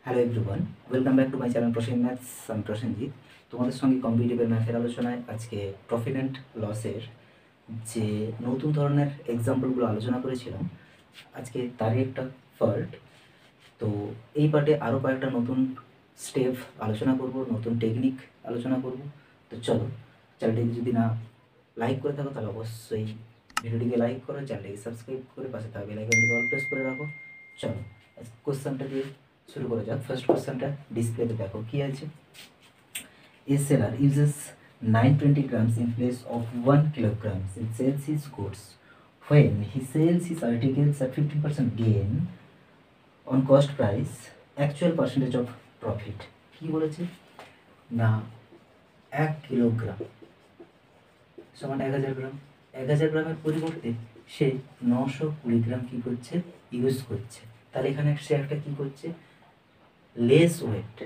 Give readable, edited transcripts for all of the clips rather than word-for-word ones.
Hello everyone, welcome back to my channel maths. আমি প্রসেনজিৎ। তোমাদের সঙ্গে কম্পিটিটিভের ম্যাথের আলোচনায় আজকে প্রফিট অ্যান্ড লসের যে নতুন ধরনের এক্সাম্পলগুলো আলোচনা করেছিলাম, আজকে তারই একটা পার্ট। তো এই পার্টে আরও কয়েকটা নতুন স্টেপ আলোচনা করব, নতুন টেকনিক আলোচনা করব। তো চলো, চ্যানেলটিকে যদি না লাইক করে থাকো তাহলে অবশ্যই ভিডিওটিকে লাইক করো, চ্যানেলটিকে সাবস্ক্রাইব করে পাশে থাকা বেল আইকনটিকে অল প্রেস করে রাখো। চলো কোশ্চেনটা দিয়ে শুরু করা যাক। ফার্স্ট কোশ্চেনটা ডিসপ্লেতে দেখো কি আছে। A seller uses 920 grams in place of 1 kilograms and sells his goods. When he sells his articles at 15% gain on cost price, actual percentage of profit কি বলেছে না 1 কিলোগ্রাম সমান 1000 গ্রাম। 1000 গ্রামের পরিবর্তে সে 920 গ্রাম কি করছে, ইউজ করছে। তাহলে এখানে সে একটা কি করছে, লেস ওয়েট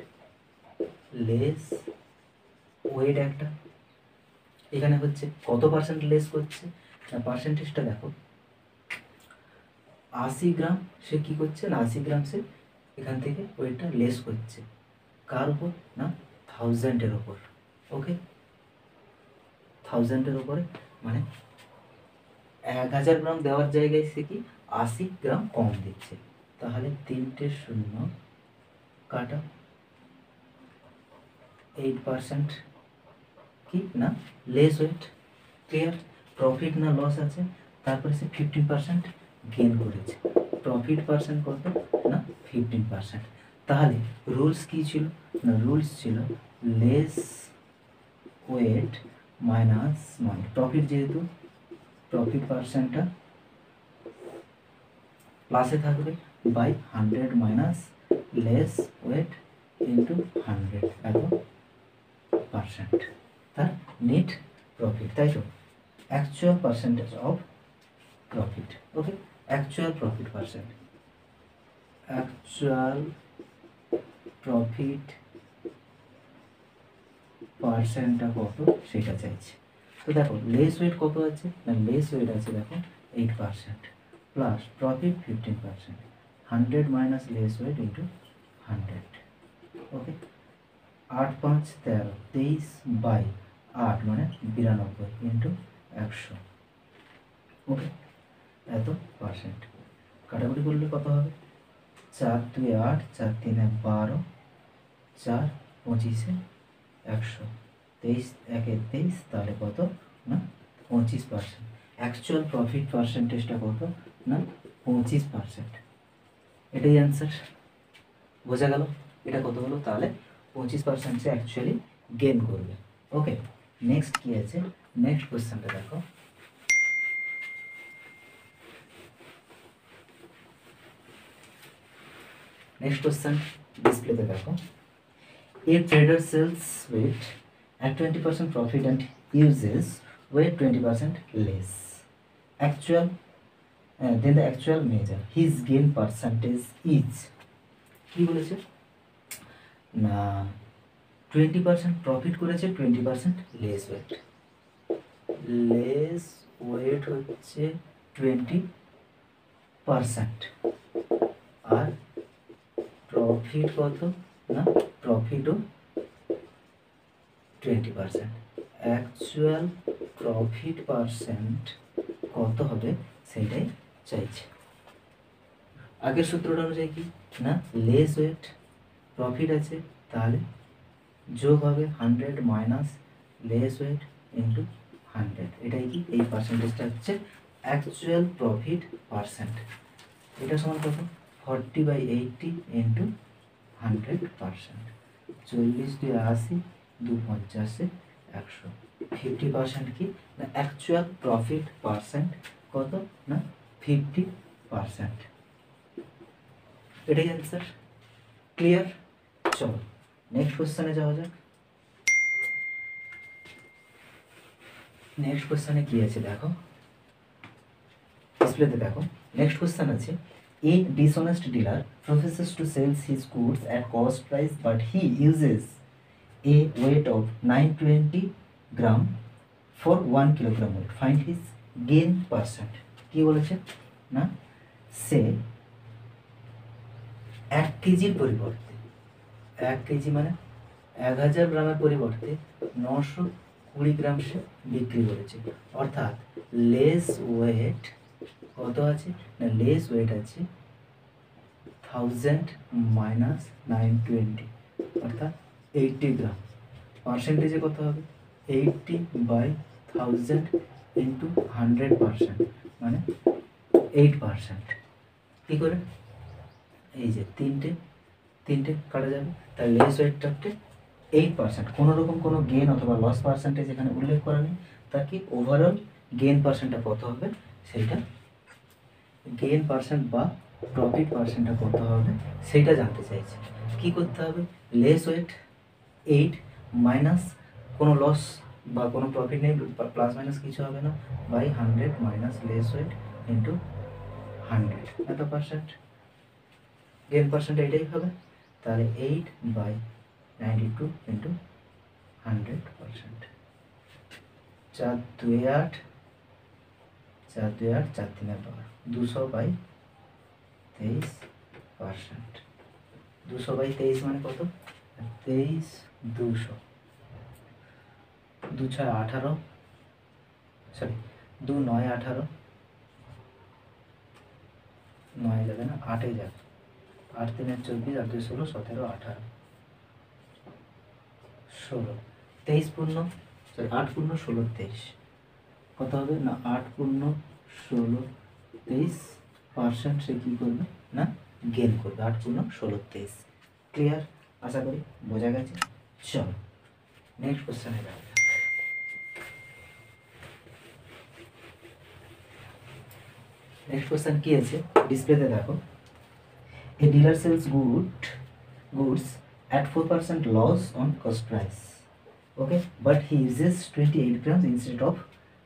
একটা এখানে হচ্ছে কত পার্সেন্ট লেস করছে না, পার্সেন্টেজটা দেখো 80 গ্রাম সে কি করছে না, 80 গ্রাম সে এখান থেকে ওয়েটটা লেস করছে। কার উপর না, 1000-এর ওপর। ওকে, 1000-এর ওপরে মানে 1000 গ্রাম দেওয়ার জায়গায় সে কি 80 গ্রাম কম দিচ্ছে। তাহলে 3টে শূন্য কাটা 8% কি না লেস ওয়েট। ক্লিয়ার? প্রফিট না লস আছে, তারপরে সে 15% গেন করেছে। প্রফিট পার্সেন্ট কত না 15%। তাহলে রুলস কি ছিল না, রুলস ছিল লেস ওয়েট মাইনাস মানে প্রফিট, যেহেতু প্রফিট পার্সেন্টটা প্লাসে থাকবে by 100 minus less weight into 100 এত পার্সেন্ট তার নেট প্রফিট, তাই তো? Actual percentage of profit. Okay, actual profit percent, actual profit পার্সেন্টটা কত সেটা চাইছে। তো দেখো লেস ওয়েট কত আছে না, লেস ওয়েট আছে দেখো 8% plus profit 15%, 100 minus less weight into 100। Okay, 8 5 13 23 by 8 মানে 92 ইন্টু 100। ওকে, এত পার্সেন্ট কাটাকুটি করলে কত হবে, 4 2 8 4 3 12 4 25 100, 23 1 23, তাহলে কত না 25%। অ্যাকচুয়াল প্রফিট পার্সেন্টেজটা কত না 25%। এটাই অ্যান্সার। বোঝা গেল এটা কত হলো? তাহলে 25% সে অ্যাকচুয়ালি গেন করবে। ওকে, নেক্সট কি আছে, নেক্সট কোশ্চেনটা দেখো। নেক্সট কোশ্চেন ডিসপ্লেতে দেখো। A trader sells weight at 20% profit and uses weight 20% less. Actual, then the actual measure his gain percentage is কি বলেছে না 20% প্রফিট করেছে, 20% লেস ওয়েট। লেস ওয়েট হচ্ছে 20% আর প্রফিট কত না, প্রফিটও 20%। অ্যাকচুয়াল প্রফিট পার্সেন্ট কত হবে সেটাই চাইছে। আগের সূত্রটা অনুযায়ী কি না, লেস ওয়েট প্রফিট আছে তাহলে যোগ হবে 100 মাইনাস লেস ওয়েট ইন্টু 100। এটাই কি, এই পার্সেন্টেজটা হচ্ছে অ্যাকচুয়াল প্রফিট পার্সেন্ট। এটা সমান কত, 40/80 ইন্টু 100%। 40 2 80 2 50 100। 50% কি না অ্যাকচুয়াল প্রফিট পার্সেন্ট কত না 50%। এটাই অ্যান্সার। ক্লিয়ার? চলো নেক্সট কোশ্চেনে যাওয়া যাক। নেক্সট কোশ্চেনে কি আছে দেখো, ডিসপ্লেতে দেখো। নেক্সট কোশ্চেন আছে, a dishonest dealer professes to sell his goods at cost price but he uses a weight of 920 gram for 1 kilogram weight. Find his gain percent. কি বলেছে না, সে 1 কেজির পরিবর্তে 1 কেজি মানে 1000 গ্রামের পরিবর্তে 920 গ্রাম সে বিক্রি করেছে। অর্থাৎ লেস ওয়েট কত আছে না, লেস ওয়েট আছে 1000 মাইনাস 920 অর্থাৎ 80 গ্রাম। পার্সেন্টেজে কত হবে 80/1000 ইন্টু 100% মানে 8%। কী করে, এই যে তিনটে কাটা যাবে, তাহলে লেস ওয়েটটাকে 8%। কোনো রকম কোনো গেন অথবা লস পার্সেন্টেজ এখানে উল্লেখ করা নেই, তার কি ওভারঅল গেন পার্সেন্টটা কত হবে সেইটা, গেন পার্সেন্ট বা প্রফিট পার্সেন্টটা কত হবে সেইটা জানতে চাইছে। কি করতে হবে, লেস ওয়েট 8 মাইনাস কোনো লস বা কোনো প্রফিট নেই, প্লাস মাইনাস কিছু হবে না, by 100 minus less weight into 100 এত পার্সেন্ট, গেন পার্সেন্ট এইটাই হবে। তাহলে 8/92 ইন্টু 100%, 4 2 8, 4 2 8, 4 3 12, 200/23%। 200/23 মানে কত, 23 200, 2 6 18, সরি 2 9 18, 9 যাবে না, 8 যাবে, 8 3 24, 8 2 16, 17 18 16, 23 পূর্ণ, সরি 8 পূর্ণ 16 23 কত হবে না, 8 পূর্ণ 16 23% সে কী করবে না গেন করবে, 8 পূর্ণ 16 23। ক্লিয়ার, আশা করি বোঝা গেছে। চলো নেক্সট কোশ্চেনে যাওয়া যাক। নেক্সট কোশ্চেন কি আছে ডিসপ্লেতে দেখো, a dealer sells goods at 4% loss on cost price, okay, but he uses 28 grams instead of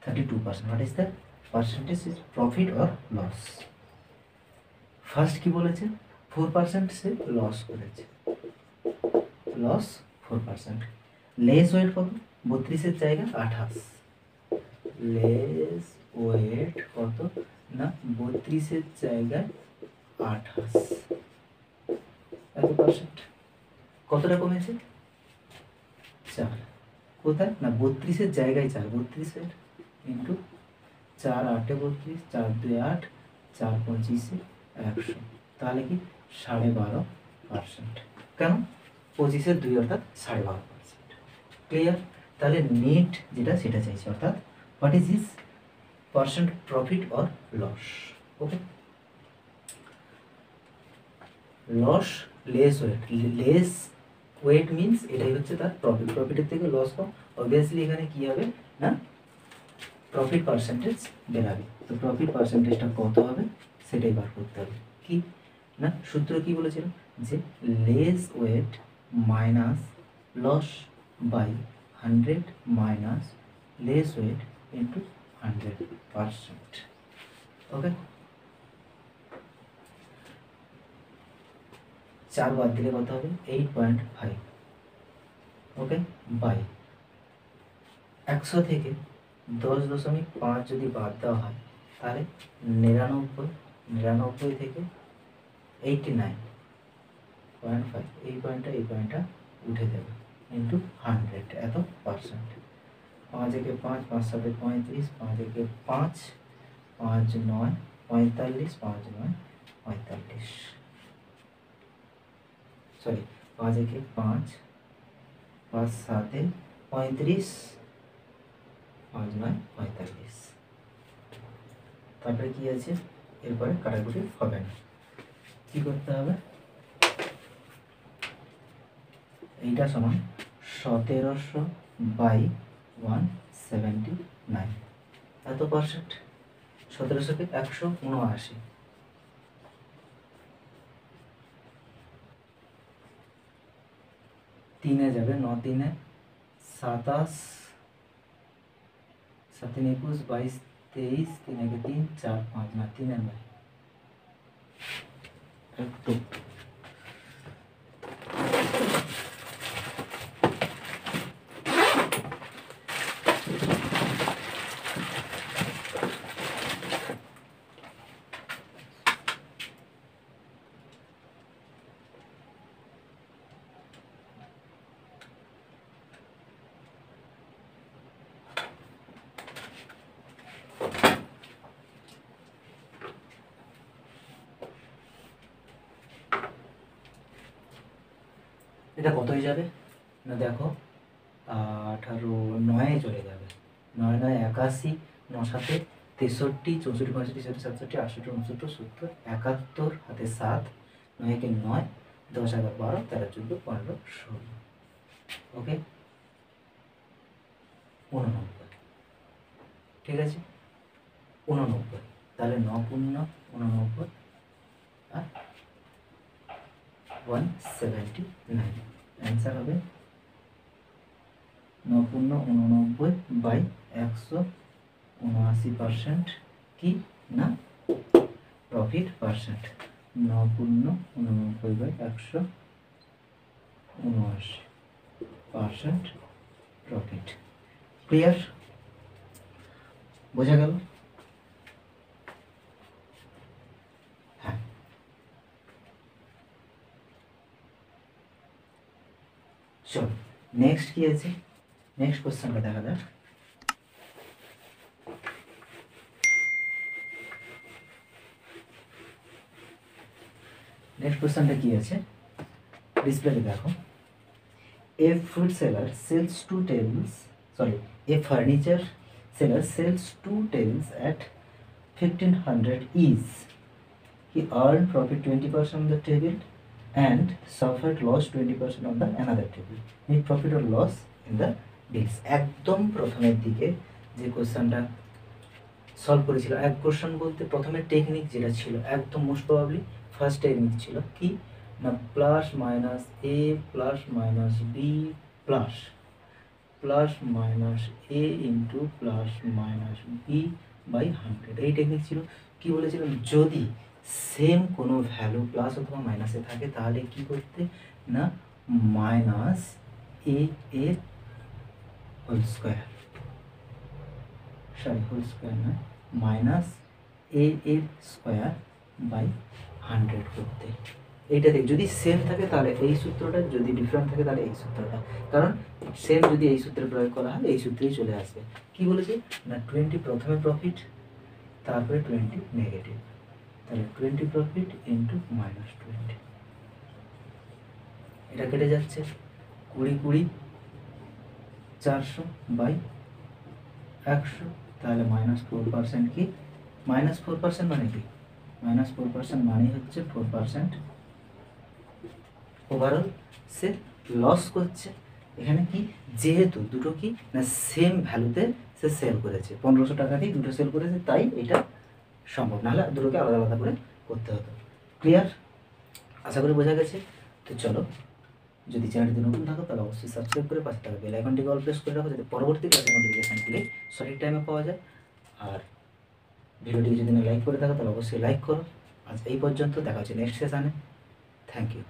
32%. What is the percentage is profit or loss? First কি বলেছে 4% সে লস করেছে, লস 4%। লেস ওয়েট কত 32 জায়গায় 28, less wait কত না 32 জায়গায় 28 এত percent, কতটা কমেছে 4, কোথায় না 32 জায়গায় 4, 32 ইন্টু 4 8 32, 4 2 8, 4 25 100, তাহলে কি 12.5%। কেন 25 2 অর্থাৎ 12.5%। ক্লিয়ার, তাহলে নেট যেটা সেটা চাইছে, অর্থাৎ what is this percent profit or loss. Okay, loss less weight, less weight means এটাই হচ্ছে তার প্রফিট, প্রফিটের থেকে লস কম, অবভিয়াসলি এখানে কি হবে না প্রফিট পার্সেন্টেজ বেরাবে, তো প্রফিট পার্সেন্টেজটা কত হবে সেটাই বার করতে হবে। কি না সূত্র কি বলেছিল যে less weight minus loss by 100 minus less weight into 100%। Okay, 4 বাদ দিলে কত হবে 8.5, ওকে, বাই 100 থেকে 10.5 যদি বাদ দেওয়া হয় তাহলে 99 থেকে 89.5, এই পয়েন্টটা উঠে যাবে ইন্টু 100 এত পার্সেন্ট। 5 একে 5, 5 7 35, 5 একে 5, 5 9 45, 5 9 45, সরি 5 একে 5, 5 7 35, 5 9 45। তারপরে কি আছে এরপরে কাটাকুটি হবে না, কি করতে হবে এইটা সমান 1700/179 এত পার্সেন্ট, 1700কে 179, 3 যাবে 9 3 27, 7 21 22 23, 3 একে 3, 4 5 না 3 এর নয় একটু এটা কত হয়ে যাবে না, দেখো 18 9 চলে যাবে, 9 9 81, 9 7 63, 64 65 67 68 69 70 71, হাতে 7, 9 কে 9, 10 11 12 13 14 15 16, ওকে 89, ঠিক আছে 89, তাহলে 9 পূর্ণ 89 আর 179, অ্যান্সার হবে 9 পূর্ণ 89 বাই 179% কি না প্রফিট পার্সেন্ট, 9 পূর্ণ 89 বাই 179% প্রফিট। ক্লিয়ার, বোঝা গেল? হ্যাঁ, চল নেক্সট কি আছে, নেক্সট কোশ্চেনটা দেখা যাক। নেক্সট কোশ্চেনটা কি আছে ডিসপ্লেতে দেখো। A fruit seller sells 2 tables, sorry, a furniture seller sells 2 tables at 1500 each. He earned profit 20% on the table and suffered loss 20% on the another table. Need profit or loss in the deals. একদম প্রথমের দিকে যে কোশ্চেনটা solve করেছিল, এক question বলতে প্রথমে technique যেটা ছিল একদম মোস্ট প্রবাবলি ফার্স্ট টেকনিক ছিল কি না plus minus A plus minus B plus minus A into plus minus B by 100, এই টেকনিক ছিল। কি বলেছিলাম, যদি সেম কোনো ভ্যালু প্লাস অথবা মাইনাসে থাকে তাহলে কি করতে না মাইনাস এ এর whole square, sorry whole square না মাইনাস এ এর স্কোয়ার বাই 100 করতে। এইটাতে যদি সেম থাকে তাহলে এই সূত্রটা, যদি ডিফারেন্ট থাকে তাহলে এই সূত্রটা, কারণ সেম যদি এই সূত্রে প্রয়োগ করা হয় এই সূত্রেই চলে আসবে। কি বলেছি না 20 প্রথমে প্রফিট তারপরে 20 নেগেটিভ, তাহলে 20 প্রফিট ইন্টু মাইনাস 20, এটা কেটে যাচ্ছে 20 20 400 বাই 100, তাহলে -4% কি -4% মানে কি -4% মানে হচ্ছে 4% ওভারঅল সে লস করছে। এখানে কি যেহেতু দুটো কি না সেম ভ্যালুতে সে সেল করেছে, 1500 টাকা দিয়ে দুটো সেল করেছে, তাই এটা সম্ভব, নাহলে দুটোকে আলাদা আলাদা করে করতে হতো। ক্লিয়ার, আশা করি বোঝা গেছে। তো চলো, যদি চ্যানেলটি নতুন থাকো তাহলে অবশ্যই সাবস্ক্রাইব করে পাশে থাকা বেল আইকনটিকে অল প্রেস করে রাখো, যাতে পরবর্তী ক্লাসের নোটিফিকেশানগুলি সঠিক টাইমে পাওয়া যায়। আর ভিডিওটিকে যদি লাইক করে থাকো তাহলে অবশ্যই লাইক করো। আজ এই পর্যন্ত, দেখা হচ্ছে নেক্সট সেশানে। Thank you.